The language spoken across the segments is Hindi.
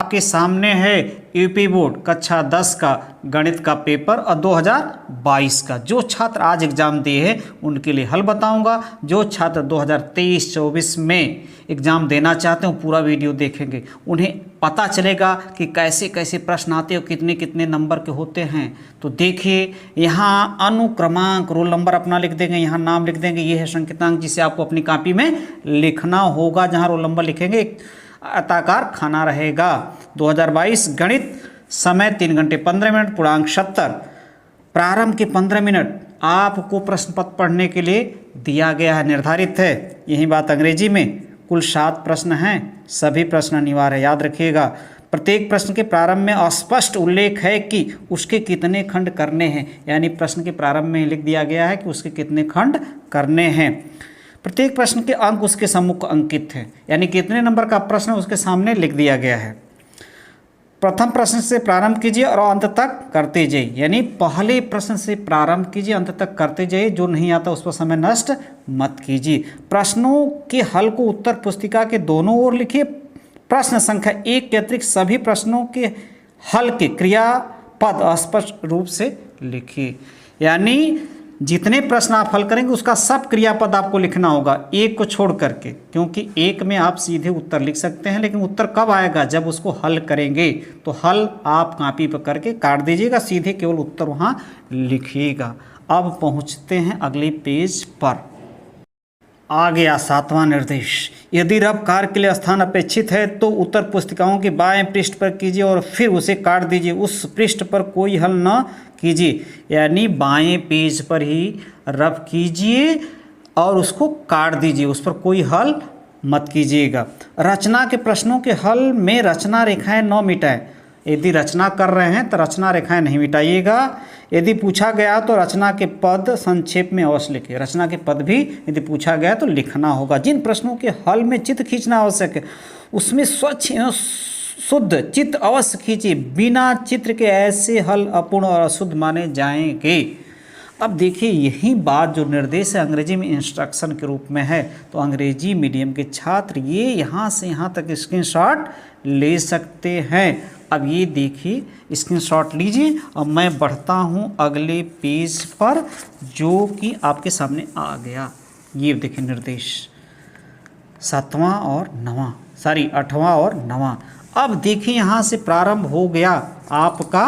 आपके सामने है यूपी बोर्ड कक्षा 10 का गणित का पेपर और 2022 का। जो छात्र आज एग्ज़ाम दिए हैं उनके लिए हल बताऊंगा। जो छात्र 2023-24 में एग्ज़ाम देना चाहते हैं पूरा वीडियो देखेंगे, उन्हें पता चलेगा कि कैसे कैसे प्रश्न आते हैं और कितने कितने नंबर के होते हैं। तो देखिए, यहाँ अनुक्रमांक रोल नंबर अपना लिख देंगे, यहाँ नाम लिख देंगे, ये है संकेतांक जिसे आपको अपनी कॉपी में लिखना होगा। जहाँ रोल नंबर लिखेंगे एक आयताकार खाना रहेगा। 2022 गणित, समय 3 घंटे 15 मिनट, पूर्णांक 70, प्रारंभ के 15 मिनट आपको प्रश्न पत्र पढ़ने के लिए दिया गया है, निर्धारित है। यही बात अंग्रेजी में। कुल 7 प्रश्न हैं, सभी प्रश्न अनिवार्य है, याद रखिएगा। प्रत्येक प्रश्न के प्रारंभ में स्पष्ट उल्लेख है कि उसके कितने खंड करने हैं, यानी प्रश्न के प्रारंभ में लिख दिया गया है कि उसके कितने खंड करने हैं। प्रत्येक प्रश्न के अंक उसके सम्मुख अंकित हैं, यानी कितने नंबर का प्रश्न उसके सामने लिख दिया गया है। प्रथम प्रश्न से प्रारंभ कीजिए और अंत तक करते जाइए, यानी पहले प्रश्न से प्रारंभ कीजिए, अंत तक करते जाइए। जो नहीं आता उस पर समय नष्ट मत कीजिए। प्रश्नों के हल को उत्तर पुस्तिका के दोनों ओर लिखिए। प्रश्न संख्या 1 के अतिरिक्त सभी प्रश्नों के हल के क्रियापद स्पष्ट रूप से लिखिए, यानी जितने प्रश्न आप हल करेंगे उसका सब क्रियापद आपको लिखना होगा, एक को छोड़ करके। क्योंकि एक में आप सीधे उत्तर लिख सकते हैं, लेकिन उत्तर कब आएगा, जब उसको हल करेंगे। तो हल आप कॉपी पर करके काट दीजिएगा, सीधे केवल उत्तर वहाँ लिखिएगा। अब पहुँचते हैं अगले पेज पर। आ गया 7वां निर्देश। यदि रब कार्य के लिए स्थान अपेक्षित है तो उत्तर पुस्तिकाओं के बाएं पृष्ठ पर कीजिए और फिर उसे काट दीजिए। उस पृष्ठ पर कोई हल न कीजिए, यानी बाएं पेज पर ही रब कीजिए और उसको काट दीजिए, उस पर कोई हल मत कीजिएगा। रचना के प्रश्नों के हल में रचना रेखाएं न मिटाएं। यदि रचना कर रहे हैं तो रचना रेखाएं नहीं मिटाइएगा। यदि पूछा गया तो रचना के पद संक्षेप में अवश्य लिखिए। रचना के पद भी यदि पूछा गया तो लिखना होगा। जिन प्रश्नों के हल में चित्र खींचना आवश्यक है उसमें स्वच्छ एवं शुद्ध चित्र अवश्य खींचिए। बिना चित्र के ऐसे हल अपूर्ण और अशुद्ध माने जाएंगे। अब देखिए, यही बात जो निर्देश है अंग्रेजी में इंस्ट्रक्शन के रूप में है, तो अंग्रेजी मीडियम के छात्र ये यहाँ से यहाँ तक स्क्रीनशॉट ले सकते हैं। अब ये देखिए, स्क्रीनशॉट लीजिए और मैं बढ़ता हूँ अगले पेज पर जो कि आपके सामने आ गया। ये देखिए निर्देश 7वां और 9वां, 8वां और 9वां। अब देखिए, यहाँ से प्रारंभ हो गया आपका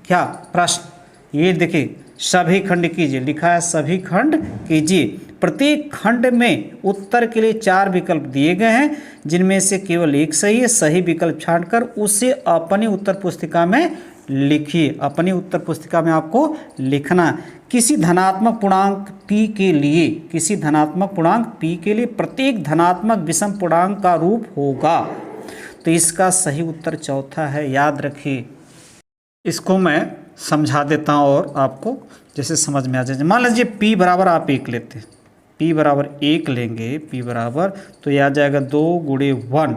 क्या प्रश्न। ये देखिए, सभी खंड कीजिए, लिखा है सभी खंड कीजिए। प्रत्येक खंड में उत्तर के लिए 4 विकल्प दिए गए हैं, जिनमें से केवल एक सही है। सही विकल्प छांटकर उसे अपनी उत्तर पुस्तिका में लिखिए। अपनी उत्तर पुस्तिका में आपको लिखना। किसी धनात्मक पूर्णांक p के लिए, किसी धनात्मक पूर्णांक p के लिए प्रत्येक धनात्मक विषम पूर्णांक का रूप होगा। तो इसका सही उत्तर चौथा है, याद रखिए। इसको मैं समझा देता हूँ और आपको जैसे समझ में आ जाए। मान लीजिए p बराबर आप 1 लेते हैं, p बराबर 1 लेंगे, p बराबर तो यह आ जाएगा 2 × 1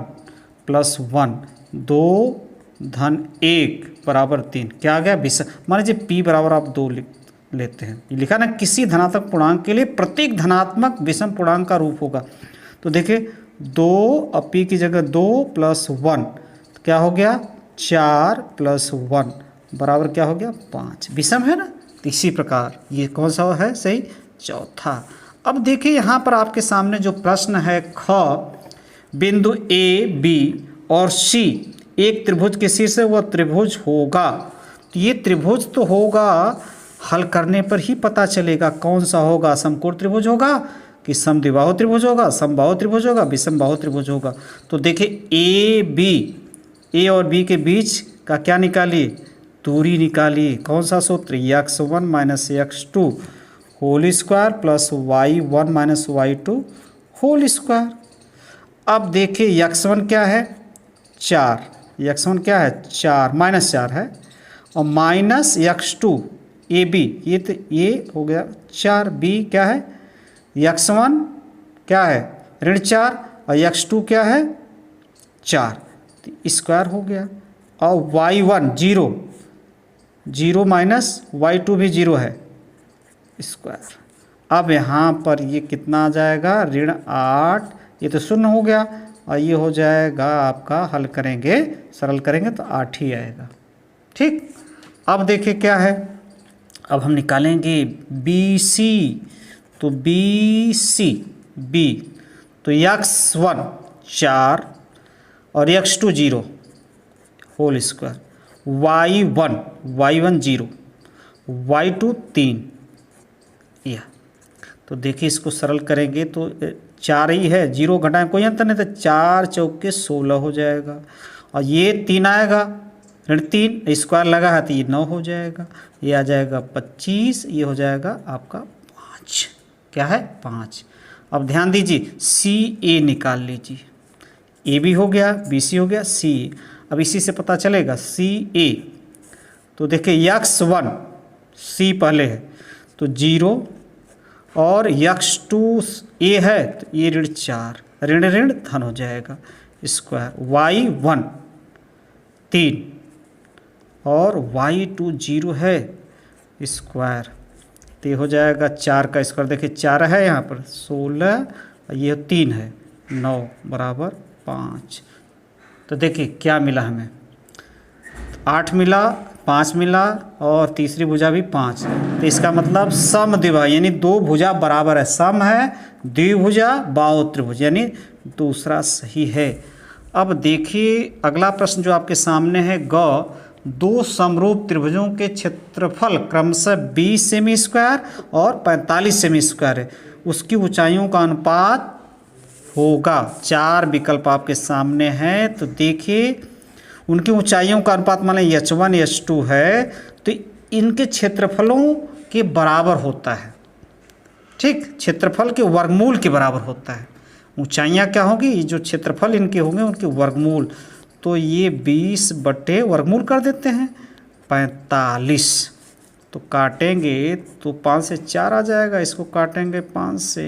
+ 1, 2 धन 1 बराबर 3। क्या आ गया, विषम। मान लीजिए p बराबर आप 2 लेते हैं, ये लिखा ना, किसी धनात्मक पूर्णांक के लिए प्रत्येक धनात्मक विषम पूर्णांक का रूप होगा। तो देखिए 2 और p की जगह 2 + 1 तो क्या हो गया, 4 + 1 बराबर क्या हो गया, 5। विषम है ना। तो इसी प्रकार ये कौन सा है सही, चौथा। अब देखिए, यहाँ पर आपके सामने जो प्रश्न है, ख बिंदु A, B और C एक त्रिभुज के शीर्ष है, वह त्रिभुज होगा। तो ये त्रिभुज तो होगा, हल करने पर ही पता चलेगा कौन सा होगा। समकोण त्रिभुज होगा कि समद्विबाहु त्रिभुज होगा, समबाहु त्रिभुज होगा, विषमबाहु त्रिभुज होगा। तो देखिए A और B के बीच का क्या निकालिए, दूरी निकालिए। कौन सा सूत्र, x1 - x2 whole square plus y1 - y2 whole square. अब देखिए x1 क्या है, 4, x1 क्या है, 4 -4 है, और माइनस x2 AB, ये हो गया 4, b क्या है, x1 क्या है ऋण 4 और x2 क्या है 4, तो स्क्वायर हो गया। और y1 0 0 - y2 भी 0 है, स्क्वायर। अब यहाँ पर ये कितना आ जाएगा, ऋण 8, ये तो शून्य हो गया, और ये हो जाएगा आपका, हल करेंगे सरल करेंगे तो 8 ही आएगा। ठीक, अब देखिए क्या है, अब हम निकालेंगे बी सी। तो बी सी बी तो x1 4 और x2 0 whole square, y1 0, y2 3। यह तो देखिए इसको सरल करेंगे तो 4 ही है, 0 घटाएं कोई अंतर नहीं, तो 4 चौके 16 हो जाएगा। और ये 3 आएगा, ऋण 3 स्क्वायर लगा है तो ये 9 हो जाएगा, ये आ जाएगा 25, ये हो जाएगा आपका 5। क्या है? 5। अब ध्यान दीजिए सी ए निकाल लीजिए, ए भी हो गया, बी सी हो गया, सी। अब इसी से पता चलेगा सी ए। तो देखिए x1 सी पहले है तो 0 और x2 ए है तो ये ऋण 4, ऋण ऋण धन हो जाएगा स्क्वायर, y1 3 और y2 0 है स्क्वायर, तो ये हो जाएगा 4 का स्क्वायर। देखिए 4 है यहाँ पर 16, ये 3 है 9 बराबर 5। तो देखिए क्या मिला हमें, 8 मिला, 5 मिला और तीसरी भुजा भी 5। तो इसका मतलब समद्विभुज यानी दो भुजा बराबर है, सम है द्विभुजा बाहु त्रिभुज, यानी दूसरा सही है। अब देखिए अगला प्रश्न जो आपके सामने है, ग दो समरूप त्रिभुजों के क्षेत्रफल क्रमशः 20 सेमी स्क्वायर और 45 सेमी स्क्वायर है, उसकी ऊंचाइयों का अनुपात होगा। 4 विकल्प आपके सामने हैं, तो देखिए उनकी ऊंचाइयों का अनुपात मान लें h1 h2 है तो इनके क्षेत्रफलों के बराबर होता है। ठीक, क्षेत्रफल के वर्गमूल के बराबर होता है। ऊंचाइयाँ क्या होगी, जो क्षेत्रफल इनके होंगे उनके वर्गमूल। तो ये 20 बटे वर्गमूल कर देते हैं 45। तो काटेंगे तो 5 से 4 आ जाएगा, इसको काटेंगे 5 से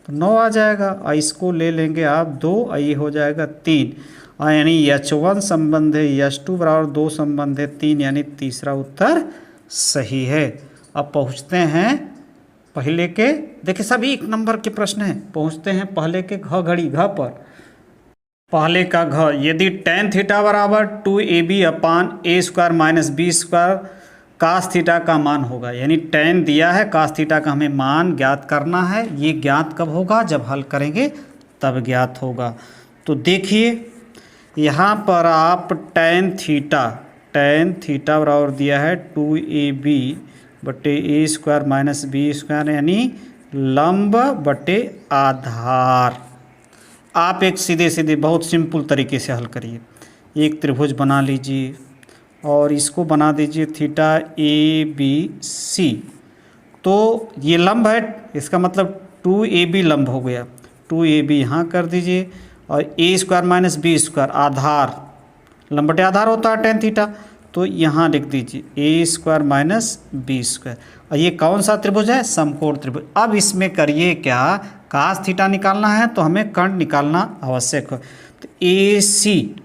तो 9 आ जाएगा, और इसको ले लेंगे आप 2, ये हो जाएगा 3। और यानी h1 संबंध है h2 बराबर 2 संबंध है 3, यानी तीसरा उत्तर सही है। अब पहुँचते हैं पहले के, देखिए सभी 1 नंबर के प्रश्न हैं, पहुँचते हैं पहले के घ घड़ी घ पर। पहले का घ, यदि tan थीटा बराबर 2ab upon a square minus B square cos theta का मान होगा, यानी tan दिया है, कास थीटा का हमें मान ज्ञात करना है। ये ज्ञात कब होगा, जब हल करेंगे तब ज्ञात होगा। तो देखिए यहाँ पर आप tan थीटा बराबर दिया है 2ab बटे ए स्क्वायर माइनस बी स्क्वायर, यानी लंब बटे आधार। आप एक सीधे सीधे बहुत सिंपल तरीके से हल करिए। एक त्रिभुज बना लीजिए और इसको बना दीजिए थीटा ए बी सी। तो ये लंब है, इसका मतलब 2ab लंब हो गया, 2ab यहाँ कर दीजिए, और ए स्क्वायर माइनस बी स्क्वायर आधार, लंब बटे आधार होता है tan थीटा, तो यहाँ लिख दीजिए ए स्क्वायर माइनस बी स्क्वायर। और ये कौन सा त्रिभुज है, समकोण त्रिभुज। अब इसमें करिए क्या, कास थीटा निकालना है तो हमें कर्ण निकालना आवश्यक है। तो ए सी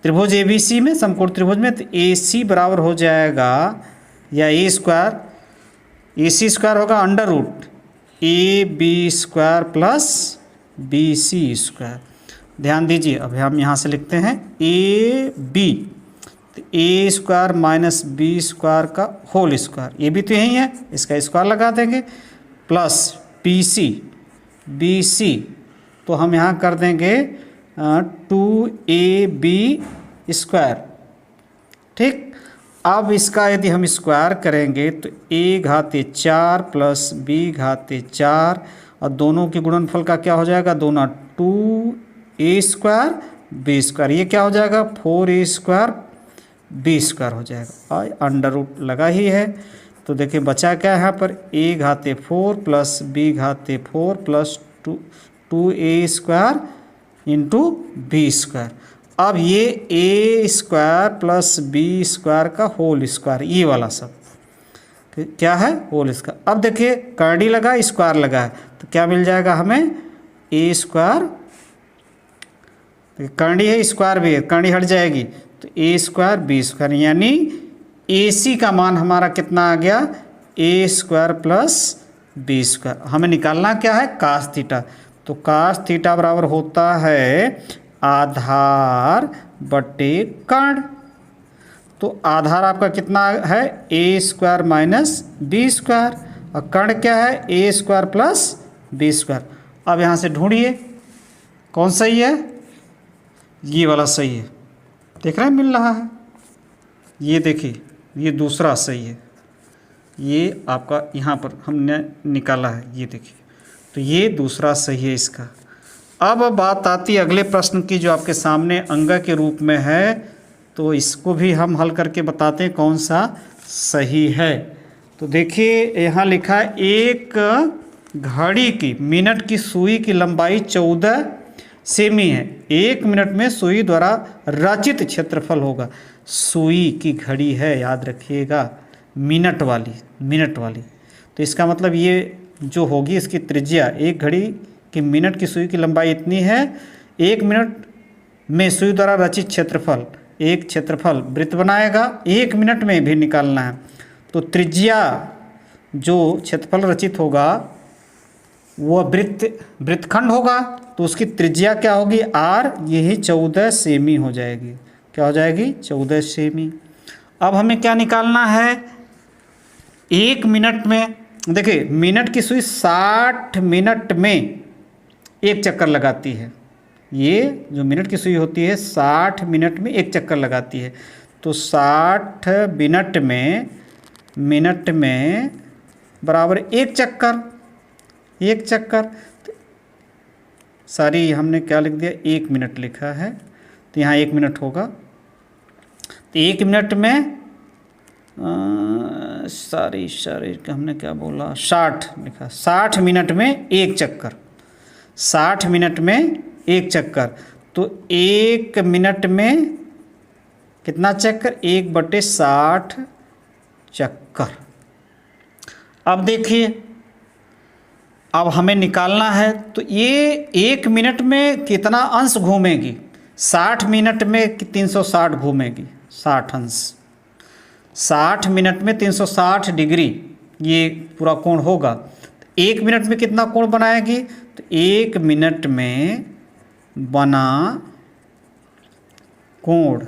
त्रिभुज ए बी सी में, समकोण त्रिभुज में, तो ए सी बराबर हो जाएगा, या ए सी स्क्वायर होगा under root A B square plus B C square. ध्यान दीजिए, अब हम यहाँ से लिखते हैं ए बी, तो ए स्क्वायर माइनस बी स्क्वायर का होल स्क्वायर, ये भी तो यही है, इसका स्क्वायर लगा देंगे, प्लस बी सी, तो हम यहाँ कर देंगे 2ab स्क्वायर। ठीक, अब इसका यदि हम स्क्वायर करेंगे तो a घाते 4 प्लस b घाते 4, और दोनों के गुणनफल का क्या हो जाएगा, दोनों 2a स्क्वायर b स्क्वायर, ये क्या हो जाएगा 4a स्क्वायर b स्क्वायर हो जाएगा, और अंडर रूट लगा ही है। तो देखिए बचा क्या है यहाँ पर, a घाते 4 प्लस b घाते 4 plus 2a square into B square. अब ये a square plus b square का होल स्क्वायर, ये वाला सब क्या है, होल स्क्वायर। अब देखिए कर्णी लगा, स्क्वायर लगा है, तो क्या मिल जाएगा हमें, a स्क्वायर, कर्णी है स्क्वायर भी है, कर्णी हट जाएगी तो a स्क्वायर बी स्क्वायर, यानी AC का मान हमारा कितना आ गया, a square plus B square. हमें निकालना क्या है, कास थीटा, तो काश थीटा बराबर होता है आधार बटे कर्ण। तो आधार आपका कितना है, ए स्क्वायर माइनस बी स्क्वायर, और कर्ण क्या है, ए स्क्वायर प्लस बी स्क्वायर। अब यहाँ से ढूंढिए कौन सही है, ये वाला सही है, देख रहे हैं मिल रहा है। ये देखिए ये दूसरा सही है, ये आपका यहाँ पर हमने निकाला है, ये देखिए, तो ये दूसरा सही है इसका। अब बात आती है अगले प्रश्न की जो आपके सामने अंग के रूप में है, तो इसको भी हम हल करके बताते हैं कौन सा सही है। तो देखिए यहाँ लिखा है एक घड़ी की मिनट की सुई की लंबाई 14 सेमी है, 1 मिनट में सुई द्वारा रचित क्षेत्रफल होगा। सुई की घड़ी है, याद रखिएगा, मिनट वाली। तो इसका मतलब ये जो होगी इसकी त्रिज्या, एक घड़ी की मिनट की सुई की लंबाई इतनी है, 1 मिनट में सुई द्वारा रचित क्षेत्रफल, एक क्षेत्रफल वृत्त बनाएगा, 1 मिनट में भी निकालना है। तो त्रिज्या जो क्षेत्रफल रचित होगा वो वृत्तखंड होगा, तो उसकी त्रिज्या क्या होगी, आर, यही 14 सेमी हो जाएगी। क्या हो जाएगी, 14 सेमी। अब हमें क्या निकालना है, 1 मिनट में, देखिए मिनट की सुई 60 मिनट में एक चक्कर लगाती है। ये जो मिनट की सुई होती है 60 मिनट में एक चक्कर लगाती है, तो 60 मिनट में बराबर एक चक्कर। सारी हमने क्या लिख दिया, 1 मिनट लिखा है, तो यहाँ 1 मिनट होगा। तो 1 मिनट में सारी हमने क्या बोला, 60 लिखा, 60 मिनट में एक चक्कर, 60 मिनट में एक चक्कर। तो 1 मिनट में कितना चक्कर, 1/60 चक्कर। अब देखिए अब हमें निकालना है, तो ये 1 मिनट में कितना अंश घूमेगी, 60 मिनट में 360 घूमेगी, 60 अंश, 60 मिनट में 360 डिग्री ये पूरा कोण होगा। 1 मिनट में कितना कोण बनाएगी, तो 1 मिनट में बना कोण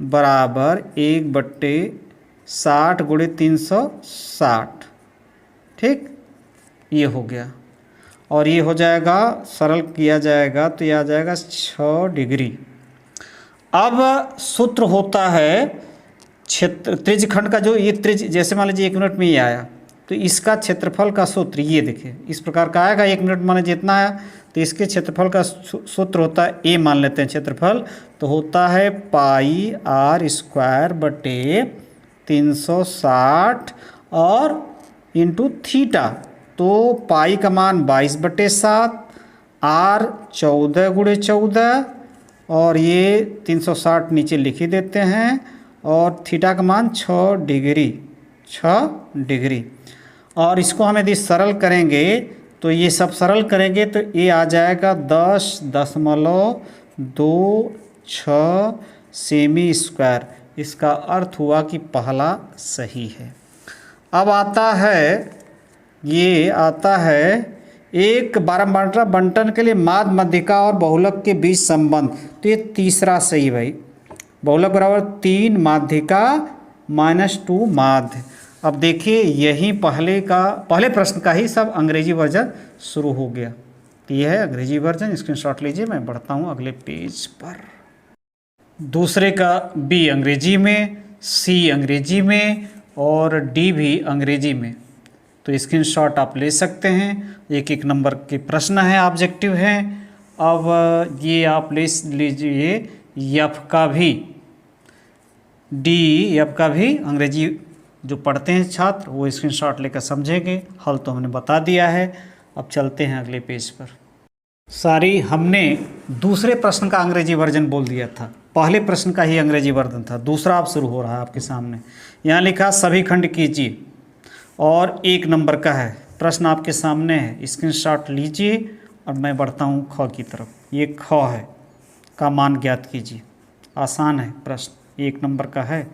बराबर 1/60 गुणे 360, ठीक, ये हो गया। और ये हो जाएगा, सरल किया जाएगा तो ये आ जाएगा 6 डिग्री। अब सूत्र होता है त्रिज्यखंड का, जो ये त्रिज्य, जैसे मान लीजिए 1 मिनट में ये आया, तो इसका क्षेत्रफल का सूत्र ये देखिए इस प्रकार का आएगा। 1 मिनट माने जितना आया, तो इसके क्षेत्रफल का सूत्र होता है, ए मान लेते हैं क्षेत्रफल, तो होता है पाई आर स्क्वायर बटे 360 और इंटू थीटा। तो पाई का मान 22/7, आर 14 गुणे 14, और ये 360 नीचे लिख ही देते हैं, और थीटा का मान 6 डिग्री। और इसको हम यदि सरल करेंगे, तो ये सब सरल करेंगे तो ये आ जाएगा 10.26 सेमी स्क्वायर। इसका अर्थ हुआ कि पहला सही है। अब आता है एक बारंबार बंटन के लिए माध्य, मध्यिका और बहुलक के बीच संबंध। तो ये तीसरा सही भाई, बहुलक बराबर 3 माध्यिका -2 माध्य। अब देखिए यही पहले प्रश्न का ही सब अंग्रेजी वर्जन शुरू हो गया। तो ये है अंग्रेजी वर्जन, स्क्रीनशॉट लीजिए, मैं बढ़ता हूँ अगले पेज पर। दूसरे का बी अंग्रेजी में, सी अंग्रेजी में और डी भी अंग्रेजी में। तो स्क्रीनशॉट आप ले सकते हैं। 1-1 नंबर के प्रश्न हैं, ऑब्जेक्टिव हैं। अब ये आप ले लीजिए, एफ का भी, डी एफ का भी अंग्रेजी जो पढ़ते हैं छात्र वो स्क्रीनशॉट लेकर समझेंगे। हल तो हमने बता दिया है। अब चलते हैं अगले पेज पर। सारी हमने दूसरे प्रश्न का अंग्रेजी वर्जन बोल दिया था, पहले प्रश्न का ही अंग्रेजी वर्जन था। दूसरा अब शुरू हो रहा है आपके सामने। यहाँ लिखा सभी खंड कीजिए, और 1 नंबर का है प्रश्न आपके सामने है, स्क्रीनशॉट लीजिए। और मैं बढ़ता हूँ ख की तरफ। ये ख है, का मान ज्ञात कीजिए। आसान है प्रश्न, 1 नंबर का है।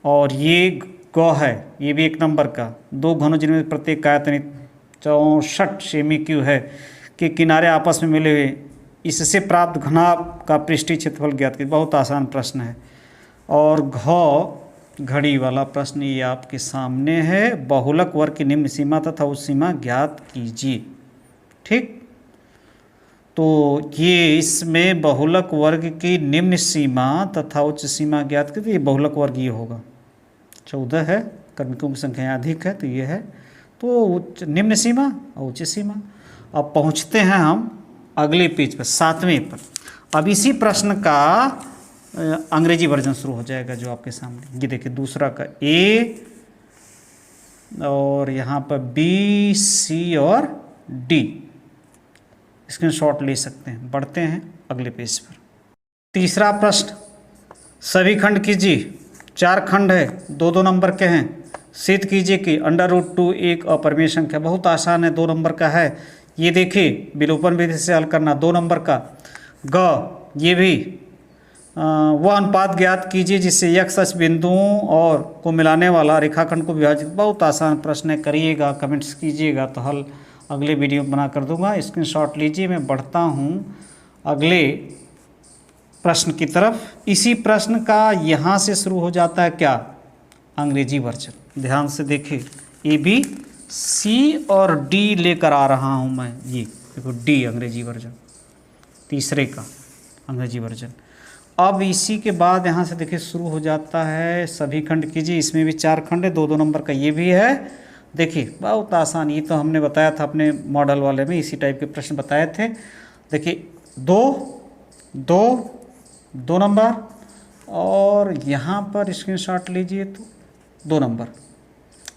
और ये ग है, ये भी 1 नंबर का। 2 घनों जिनमें प्रत्येक का आयतन 64 सेमी क्यूब है। के किनारे आपस में मिले हुए, इससे प्राप्त घनाभ का पृष्ठीय क्षेत्रफल ज्ञात कीजिए। बहुत आसान प्रश्न है। और घड़ी वाला प्रश्न ये आपके सामने है। बहुलक वर्ग की निम्न सीमा तथा उच्च सीमा ज्ञात कीजिए। ठीक, तो ये इसमें बहुलक वर्ग की निम्न सीमा तथा उच्च सीमा ज्ञात कीजिए। ये बहुलक वर्ग ये होगा, 14 है, कर्मिकों की संख्या अधिक है तो ये है, तो उच्च निम्न सीमा और उच्च सीमा। अब पहुँचते हैं हम अगले पेज पर, 7वें पर। अब इसी प्रश्न का अंग्रेजी वर्जन शुरू हो जाएगा जो आपके सामने। ये देखिए, दूसरा का ए और यहाँ पर बी, सी और डी। स्क्रीनशॉट ले सकते हैं। बढ़ते हैं अगले पेज पर। तीसरा प्रश्न, सभी खंड कीजिए। 4 खंड है, 2-2 नंबर के हैं। सिद्ध कीजिए कि √2 एक अपरिमेय संख्या। बहुत आसान है, 2 नंबर का है। ये देखिए, विलोपन विधि से हल करना। 2 नंबर का ये भी वह अनुपात ज्ञात कीजिए जिससे x अक्ष बिंदुओं और को मिलाने वाला रेखाखंड को विभाजित। बहुत आसान प्रश्न है, करिएगा, कमेंट्स कीजिएगा तो हल अगले वीडियो में बना कर दूंगा। स्क्रीनशॉट लीजिए। मैं बढ़ता हूँ अगले प्रश्न की तरफ। इसी प्रश्न का यहाँ से शुरू हो जाता है क्या, अंग्रेजी वर्जन। ध्यान से देखिए, ए बी सी और डी लेकर आ रहा हूँ मैं। ये देखो, डी अंग्रेजी वर्जन, तीसरे का अंग्रेजी वर्जन। अब इसी के बाद यहाँ से देखिए शुरू हो जाता है सभी खंड कीजिए। इसमें भी 4 खंड है, 2-2 नंबर का ये भी है। देखिए, बहुत आसान, ये तो हमने बताया था अपने मॉडल वाले में, इसी टाइप के प्रश्न बताए थे। देखिए, 2 नंबर और यहाँ पर स्क्रीनशॉट लीजिए तो 2 नंबर।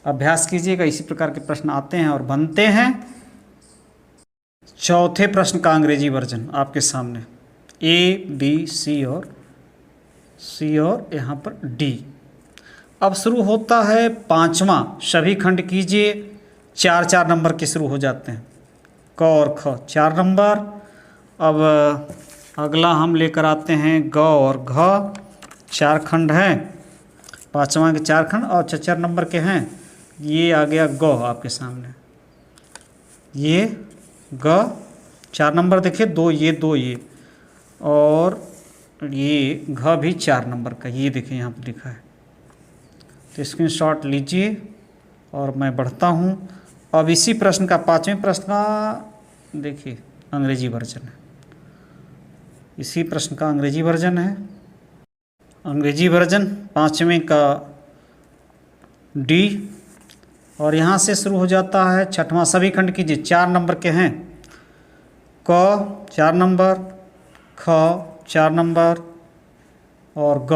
अभ्यास कीजिएगा, इसी प्रकार के प्रश्न आते हैं और बनते हैं। चौथे प्रश्न का अंग्रेजी वर्जन आपके सामने, ए बी सी और यहाँ पर डी। अब शुरू होता है 5वां, सभी खंड कीजिए। 4-4 नंबर के शुरू हो जाते हैं, क और ख 4 नंबर। अब अगला हम लेकर आते हैं ग और घ, 4 खंड हैं। 5वां के 4 खंड और 4 नंबर के हैं। ये आ गया ग आपके सामने, ये ग 4 नंबर। देखिए, 2 ये और ये घ भी 4 नंबर का। ये देखिए यहाँ पर लिखा है, तो स्क्रीनशॉट लीजिए और मैं बढ़ता हूँ। अब इसी प्रश्न का 5वें प्रश्न का देखिए अंग्रेजी वर्जन है। इसी प्रश्न का अंग्रेजी वर्जन है। अंग्रेजी वर्जन 5वें का डी और यहाँ से शुरू हो जाता है 6वां, सभी खंड कीजिए। 4 नंबर के हैं, क 4 नंबर, ख 4 नंबर और ग।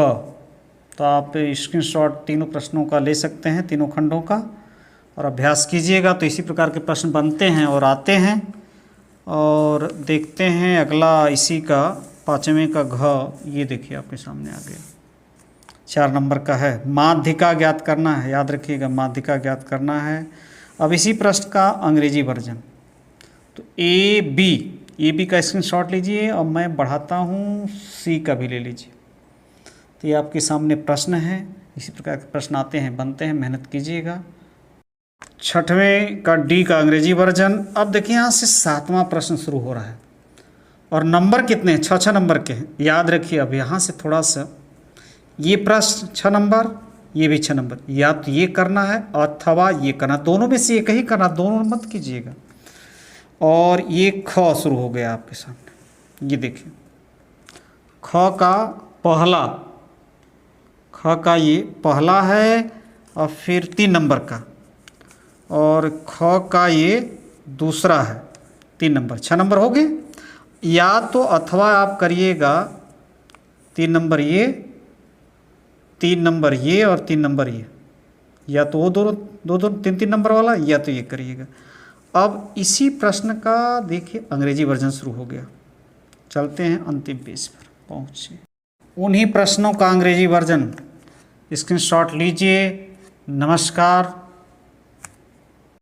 तो आप स्क्रीनशॉट तीनों प्रश्नों का ले सकते हैं, तीनों खंडों का, और अभ्यास कीजिएगा तो इसी प्रकार के प्रश्न बनते हैं और आते हैं। और देखते हैं अगला इसी का 5वें का घ। ये देखिए आपके सामने आ गया, 4 नंबर का है। माध्यिका ज्ञात करना है, याद रखिएगा, माध्यिका ज्ञात करना है। अब इसी प्रश्न का अंग्रेजी वर्जन, तो ए बी का स्क्रीनशॉट लीजिए और मैं बढ़ाता हूँ, सी का भी ले लीजिए। तो ये आपके सामने प्रश्न है, इसी प्रकार के प्रश्न आते हैं, बनते हैं, मेहनत कीजिएगा। 6वें का डी का अंग्रेजी वर्जन। अब देखिए, यहाँ से 7वां प्रश्न शुरू हो रहा है और नंबर कितने हैं, 6 नंबर के हैं। याद रखिए, अब यहाँ से थोड़ा सा, ये प्रश्न 6 नंबर, ये भी 6 नंबर। या तो ये करना है अथवा ये करना, दोनों में से एक ही करना, दोनों मत कीजिएगा। और ये ख शुरू हो गया आपके सामने। ये देखिए, ख का ये पहला है और फिर 3 नंबर का, और ख का ये दूसरा है 3 नंबर। 6 नंबर हो गए। या तो अथवा आप करिएगा 3 नंबर ये, 3 नंबर ये और 3 नंबर ये, या तो वो दो 3 नंबर वाला, या तो ये करिएगा। अब इसी प्रश्न का देखिए अंग्रेजी वर्जन शुरू हो गया। चलते हैं अंतिम पेज पर पहुँचे। उन्हीं प्रश्नों का अंग्रेजी वर्जन, स्क्रीनशॉट लीजिए। नमस्कार।